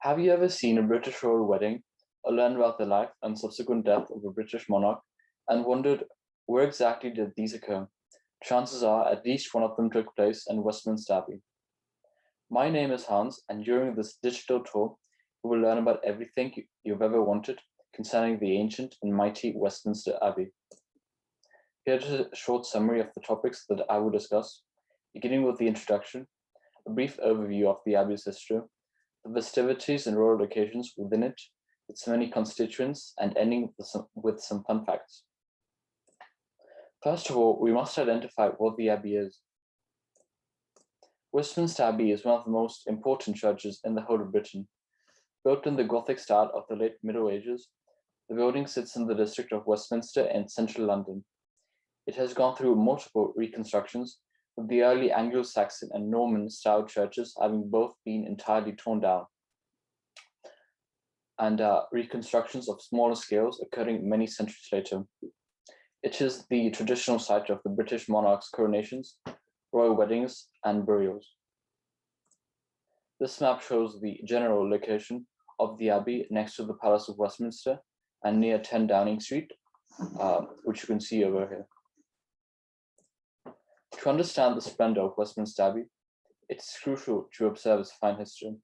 Have you ever seen a British royal wedding or learned about the life and subsequent death of a British monarch and wondered where exactly did these occur? Chances are at least one of them took place in Westminster Abbey. My name is Hans, and during this digital tour, we will learn about everything you've ever wanted concerning the ancient and mighty Westminster Abbey. Here's a short summary of the topics that I will discuss, beginning with the introduction, a brief overview of the Abbey's history, the festivities and royal occasions within it, its many constituents, and ending with some fun facts. First of all, we must identify what the Abbey is. Westminster Abbey is one of the most important churches in the whole of Britain. Built in the Gothic style of the late Middle Ages, the building sits in the district of Westminster in central London. It has gone through multiple reconstructions, with the early Anglo-Saxon and Norman-style churches having both been entirely torn down, and reconstructions of smaller scales occurring many centuries later. It is the traditional site of the British monarchs' coronations, royal weddings, and burials. This map shows the general location of the Abbey next to the Palace of Westminster and near 10 Downing Street, which you can see over here. To understand the splendor of Westminster Abbey, it is crucial to observe its fine history.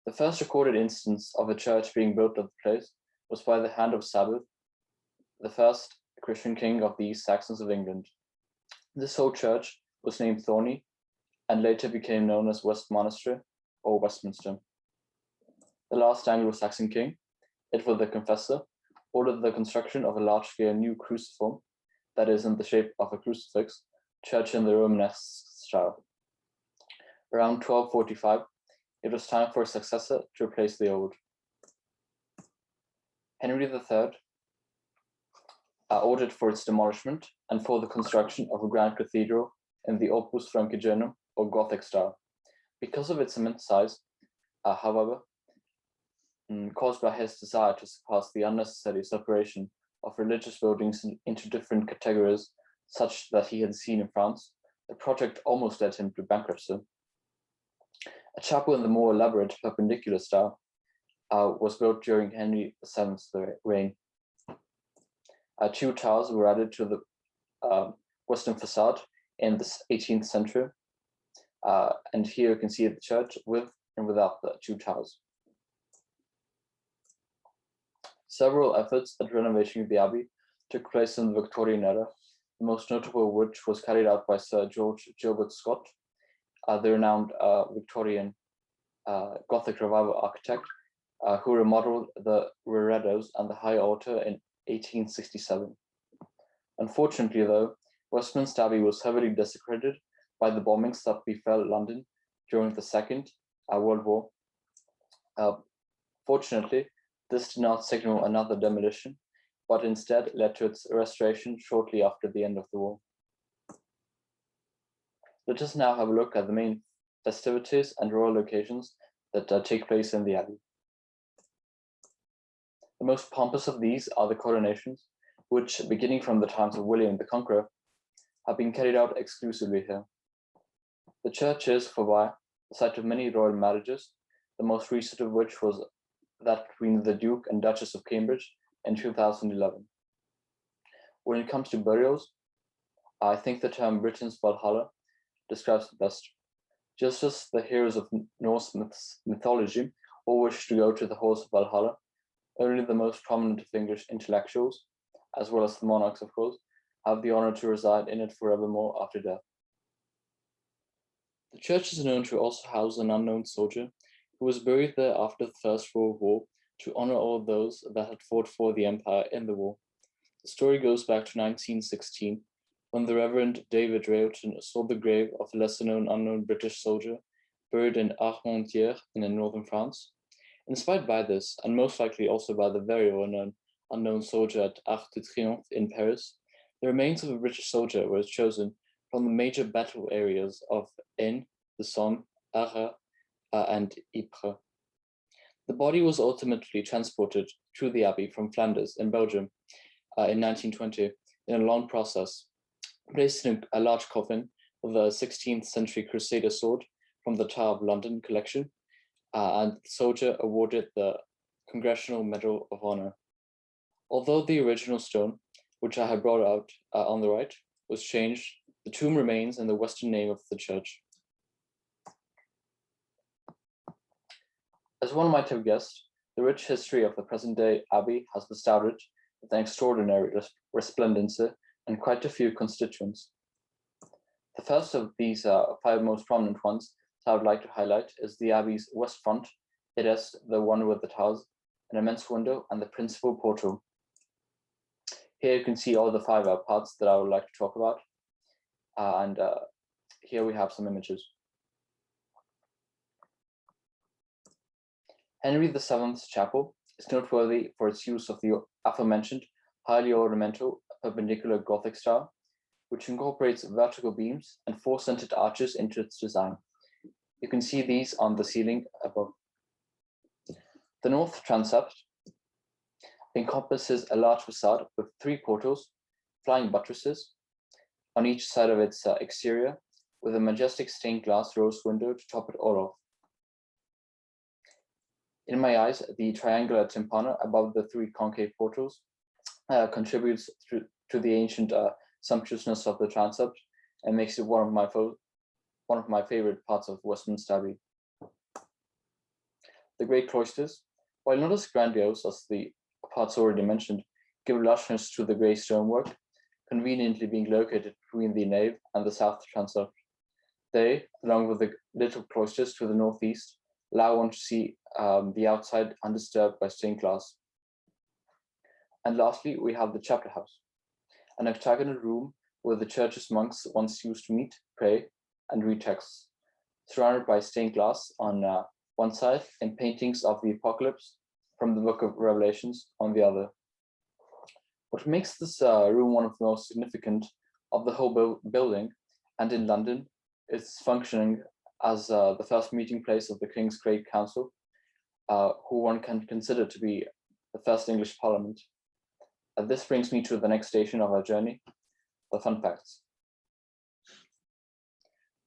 The first recorded instance of a church being built at the place was by the hand of Sabbath, the first Christian king of the East Saxons of England. This whole church was named Thorney and later became known as Westminster or Westminster. The last Anglo-Saxon king, Edward the Confessor, ordered the construction of a large-scale new cruciform, that is in the shape of a crucifix, church in the Romanesque style. Around 1245, it was time for a successor to replace the old. Henry III ordered for its demolishment and for the construction of a grand cathedral in the Opus Francigenum or Gothic style. Because of its immense size, however, caused by his desire to surpass the unnecessary separation of religious buildings into different categories, such that he had seen in France, the project almost led him to bankruptcy. A chapel in the more elaborate perpendicular style was built during Henry VII's reign. Two towers were added to the western facade in the 18th century, and here you can see the church with and without the two towers. Several efforts at renovation of the Abbey took place in the Victorian era, the most notable of which was carried out by Sir George Gilbert Scott, the renowned Victorian Gothic Revival architect, who remodeled the reredos and the high altar in 1867. Unfortunately, though, Westminster Abbey was heavily desecrated by the bombings that befell London during the Second World War. Fortunately, this did not signal another demolition, but instead led to its restoration shortly after the end of the war. Let us now have a look at the main festivities and royal occasions that take place in the Abbey. The most pompous of these are the coronations, which, beginning from the times of William the Conqueror, have been carried out exclusively here. The church is, forby, the site of many royal marriages, the most recent of which was that between the Duke and Duchess of Cambridge in 2011. When it comes to burials, I think the term Britain's Valhalla describes it best. Just as the heroes of Norse mythology all wish to go to the halls of Valhalla, only the most prominent of English intellectuals, as well as the monarchs, of course, have the honor to reside in it forevermore after death. The church is known to also house an unknown soldier who was buried there after the First World War to honor all those that had fought for the empire in the war. The story goes back to 1916, when the Reverend David Railton saw the grave of a lesser-known unknown British soldier buried in Armentières in northern France. Inspired by this, and most likely also by the very well-known unknown soldier at Arc de Triomphe in Paris, the remains of a British soldier were chosen from the major battle areas of Aisne, the Somme, Arras, and Ypres. The body was ultimately transported to the Abbey from Flanders in Belgium in 1920 in a long process, placed in a large coffin with a 16th century Crusader sword from the Tower of London collection, and the soldier awarded the Congressional Medal of Honor. Although the original stone, which I have brought out on the right, was changed, the tomb remains in the western nave of the church. As one might have guessed, the rich history of the present-day abbey has bestowed it with an extraordinary resplendency and quite a few constituents. The first of these 5 most prominent ones that I would like to highlight is the abbey's west front. It is the one with the towers, an immense window, and the principal portal. Here you can see all the 5 parts that I would like to talk about. And here we have some images. Henry VII's chapel is noteworthy for its use of the aforementioned highly ornamental perpendicular Gothic style, which incorporates vertical beams and 4-centered arches into its design. You can see these on the ceiling above. The north transept encompasses a large facade with 3 portals, flying buttresses on each side of its exterior, with a majestic stained glass rose window to top it all off. In my eyes, the triangular tympana above the 3 concave portals contributes to the ancient sumptuousness of the transept and makes it one of my favorite parts of Westminster Abbey. The great cloisters, while not as grandiose as the parts already mentioned, give lushness to the grey stonework, conveniently being located between the nave and the south transept. They, along with the little cloisters to the northeast, allow one to see the outside undisturbed by stained glass. And lastly, we have the chapter house, an octagonal room where the church's monks once used to meet, pray, and read texts, surrounded by stained glass on one side and paintings of the Apocalypse from the Book of Revelations on the other. What makes this room one of the most significant of the whole building, and in London, is functioning as the first meeting place of the King's Great Council, who one can consider to be the first English Parliament. This brings me to the next station of our journey, the fun facts.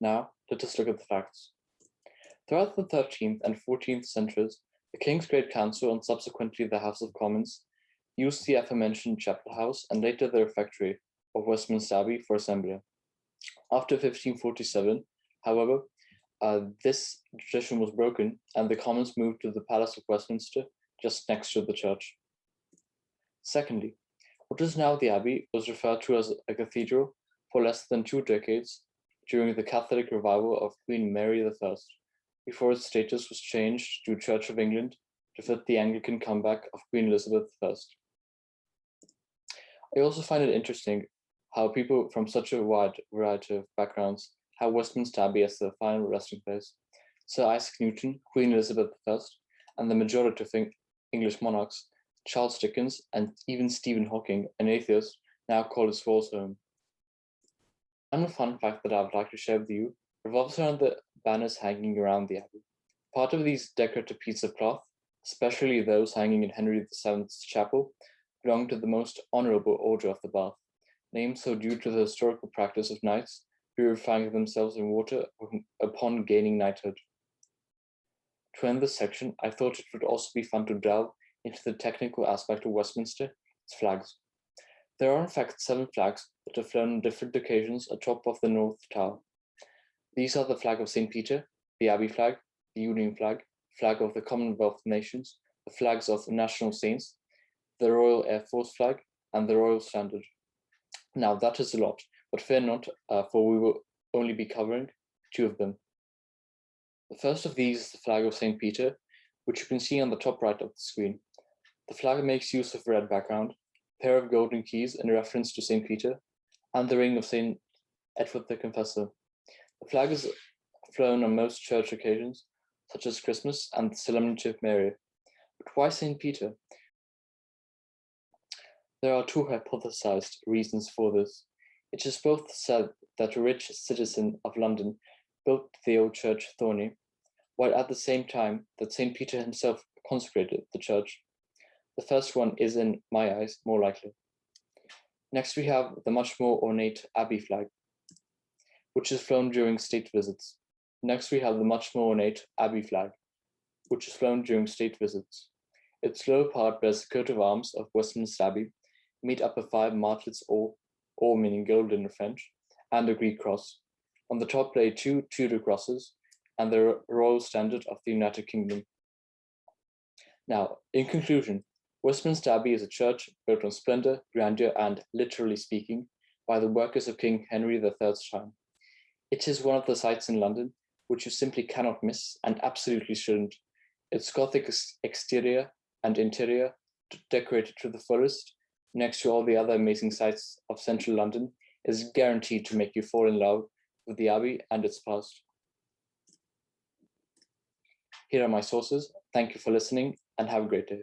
Now, let us look at the facts. Throughout the 13th and 14th centuries, the King's Great Council and subsequently the House of Commons used the aforementioned chapel house and later the refectory of Westminster Abbey for assembly. After 1547, however, this tradition was broken and the Commons moved to the Palace of Westminster, just next to the church. Secondly, what is now the Abbey was referred to as a cathedral for less than 2 decades during the Catholic revival of Queen Mary I, before its status was changed to Church of England to fit the Anglican comeback of Queen Elizabeth I. I also find it interesting how people from such a wide variety of backgrounds have Westminster Abbey as their final resting place. Sir Isaac Newton, Queen Elizabeth I, and the majority of English monarchs, Charles Dickens, and even Stephen Hawking, an atheist, now call his walls home. Another fun fact that I would like to share with you revolves around the banners hanging around the Abbey. Part of these decorative pieces of cloth, especially those hanging in Henry VII's chapel, belong to the most honourable order of the Bath, named so due to the historical practice of knights purifying themselves in water upon gaining knighthood. To end this section, I thought it would also be fun to delve into the technical aspect of Westminster, its flags. There are in fact 7 flags that are flown on different occasions atop of the North Tower. These are the flag of St. Peter, the Abbey flag, the Union flag, flag of the Commonwealth Nations, the flags of the national saints, the Royal Air Force flag, and the Royal Standard. Now that is a lot, but fear not, for we will only be covering 2 of them. The first of these is the flag of St. Peter, which you can see on the top right of the screen. The flag makes use of a red background, a pair of golden keys in reference to St. Peter, and the ring of St. Edward the Confessor. The flag is flown on most church occasions, such as Christmas and the Solemnity of Mary. But why St. Peter? There are 2 hypothesized reasons for this. It is both said that a rich citizen of London built the old church Thorney, while at the same time that St. Peter himself consecrated the church. The first one is, in my eyes, more likely. Next, we have the much more ornate Abbey flag, which is flown during state visits. Next, we have the much more ornate Abbey flag, which is flown during state visits. Its lower part bears the coat of arms of Westminster Abbey, made up of 5 martlets or meaning gold in French, and a Greek cross. On the top lay 2 Tudor crosses and the royal standard of the United Kingdom. Now, in conclusion, Westminster Abbey is a church built on splendor, grandeur, and, literally speaking, by the workers of King Henry III's time. It is one of the sights in London which you simply cannot miss and absolutely shouldn't. Its Gothic exterior and interior, decorated to the fullest, next to all the other amazing sights of central London, is guaranteed to make you fall in love with the Abbey and its past. Here are my sources. Thank you for listening and have a great day.